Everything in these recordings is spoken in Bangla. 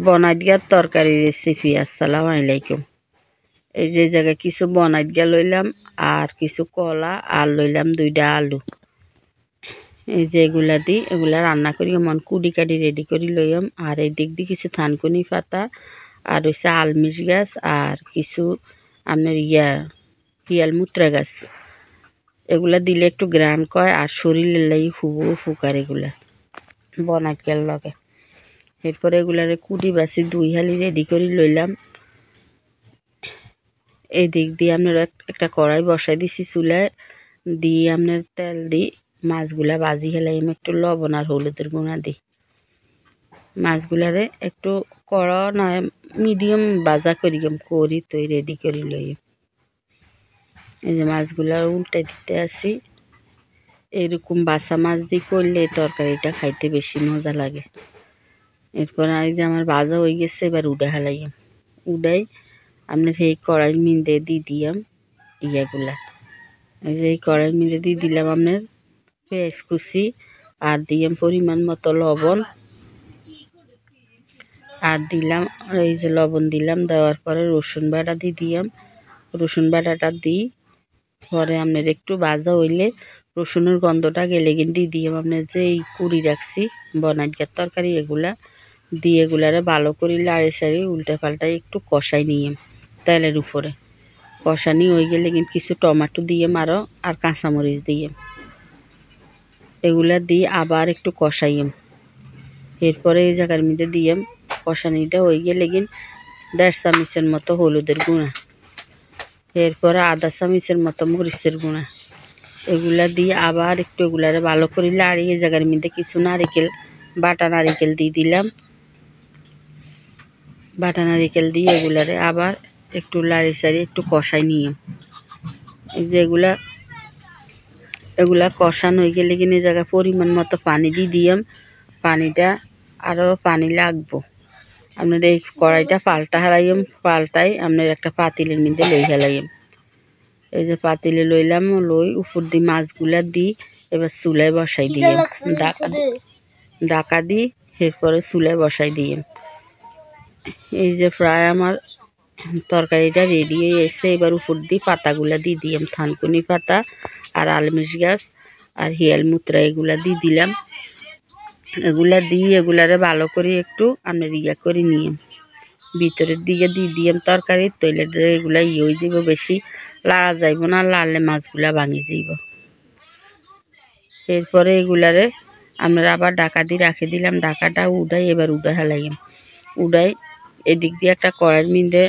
বনাইটগার তরকারি রেসিপি। আসসালামু আলাইকুম। এই যে জায়গায় কিছু বনাইটগা লইলাম আর কিছু কলা আর লইলাম 2টা আলু। এই যে এগুলা রান্না করি মন কুডি কাটি রেডি করি লইম। আর এই দিক দিয়ে কিছু থানকুনি পাতা আর হইছে আলমিশ গাছ আর কিছু আপনার হিয়াল মুত্রা গাছ। এগুলা দিলে একটু গ্রান কয় আর শরীরের লাগি খুব উপকার এগুলা বনাইটগার লগে। এরপরে এগুলারে কুটি বাছি 2 হালি রেডি করি লইলাম। এই দিক দিয়ে আপনার একটা কড়াই বসাই দিছি চুলায়, দিয়ে আপনার তেল দিই মাছগুলা ভাজি হেলাইম একটু লবণ আর হলুদের গুঁড়া দিই। মাছগুলারে একটু কড়া নয় মিডিয়াম ভাজা করি তৈ রেডি করি লই। এই যে মাছগুলা উল্টে দিতে আসি। এরকম বাসা মাছ দিয়ে করলে তরকারিটা খাইতে বেশি মজা লাগে। এরপর এই যে আমার ভাজা হয়ে গেছে, এবার উডা হেলাইম। উডাই আপনার সেই কড়াইয়ের মিন্দে দিয়ে দিয়াম ইয়াগুলা। এই যে এই কড়াইয়ের মিন্দে দিয়ে দিলাম আপনার পেঁয়াজ কুচি আর দিয়াম পরিমাণ মতো লবণ আর দিলাম এই যে লবণ দিলাম। দেওয়ার পরে রসুন বাটা দিয়ে দিয়াম। রসুন বাটাটা দিই পরে আপনার একটু ভাজা হইলে রসুনের গন্ধটা গেলে দিয়ে দিয়াম আপনার যে এই কুড়ি রাখছি বনাইটগার তরকারি এগুলা দিয়ে এগুলারে ভালো করে লাড়ে সাড়ি উল্টে পাল্টাই একটু কষাই নিয়ে তেলের উপরে। কষানি হয়ে গেলে কিন্তু কিছু টমেটো দিয়ে আরও আর কাঁচামরিচ দিয়ে এগুলা দিয়ে আবার একটু কষাইম। এরপরে এই জায়গার মধ্যে দিয়াম কষানিটা হয়ে গেলে 1.5 চামচের মতো হলুদের গুঁড়া, এরপরে আধা চামচের মতো মরিচের গুঁড়া। এগুলা দিয়ে আবার একটু এগুলারে ভালো করে লাড়িয়ে এই জায়গার মধ্যে কিছু বাটা নারিকেল দিয়ে দিলাম। বাটা নারিকেল দিয়ে এগুলারে আবার একটু লাড়ি সাড়ি একটু কষাই নিয়ে এই যে এগুলা কষানো হয়ে গেলে এই জায়গায় পরিমাণ মতো পানি দিয়ে দিয়াম। পানিটা আরও পানি লাগবো। আপনার এই কড়াইটা পাল্টাই আপনার একটা পাতিলের মধ্যে লই হেলাইম। এই যে পাতিলে লইলাম, উপর দিয়ে মাছগুলা দিই এবার চুলায় বসাই দিয়ে ঢাকা দিই। এরপরে চুলায় বসাই দিয়ে এই যে প্রায় আমার তরকারিটা রেডি হয়ে এসে এবার উপর দিয়ে পাতাগুলা দিয়ে দিলাম থানকুনি পাতা আর আলমিশ গাছ আর হিয়াল মুত্রা এগুলা দিয়ে দিলাম। এগুলা দিয়ে এগুলারে ভালো করে একটু আপনার করে নিয়ে ভিতরের দিকে দিয়ে দিয়াম তরকারির তৈলে এগুলা হয়ে যাব, বেশি লাড়া যাইব না, লাড়লে মাছগুলা ভাঙি যাইব। এরপরে এগুলারে আপনারা আবার ঢাকা দিয়ে রাখে দিলাম। ঢাকাটা উঠাই এবার উঠা হেলাইম। উঠাই এদিক দিয়ে একটা কড়াইয়ের মধ্যে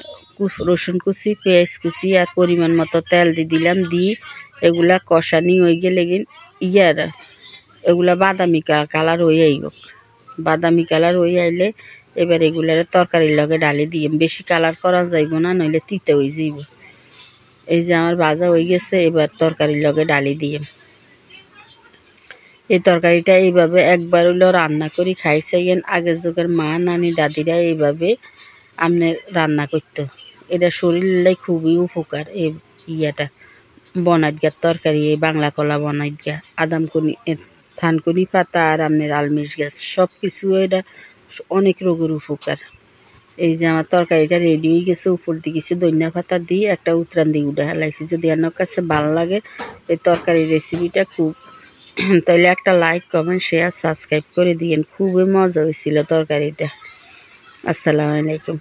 রসুন কুচি পেঁয়াজ কুচি আর পরিমাণ মতো তেল দিয়ে দিলাম। দিয়ে এগুলা কষানি হয়ে গেলে এগুলা বাদামি কালার হয়ে আইব। বাদামি কালার হয়ে আইলে এবার এগুলারে তরকারির লগে ডালি দিয়ে বেশি কালার করা যাইব না, নইলে তিতে হয়ে যাইব। এই যে আমার ভাজা হয়ে গেছে, এবার তরকারির লগে ডালি দিয়ে এই তরকারিটা এইভাবে একবার হইলো রান্না করি খাইছেন। আগের যুগের মা নানি দাদিরা এইভাবে আপনার রান্না করতো। এটা শরীরের খুবই উপকার। এই বনাইটগার তরকারি, এই বাংলা কলা বনাইটগা আদামকুনি থানকুনি পাতা আর আপনার আলমিশ গাছ সব কিছু এটা অনেক রোগের উপকার। এই যে আমার তরকারিটা রেডি হয়ে গেছে। উপর দিয়ে কিছু ধনিয়া পাতা দিয়ে একটা উতরান দিয়ে উঠে হেলাইছি। যদি আপনার কাছে ভালো লাগে এই তরকারির রেসিপিটা তাহলে একটা লাইক কমেন্ট শেয়ার সাবস্ক্রাইব করে দিয়েন। খুবই মজা হয়েছিল তরকারিটা। আসসালামু আলাইকুম।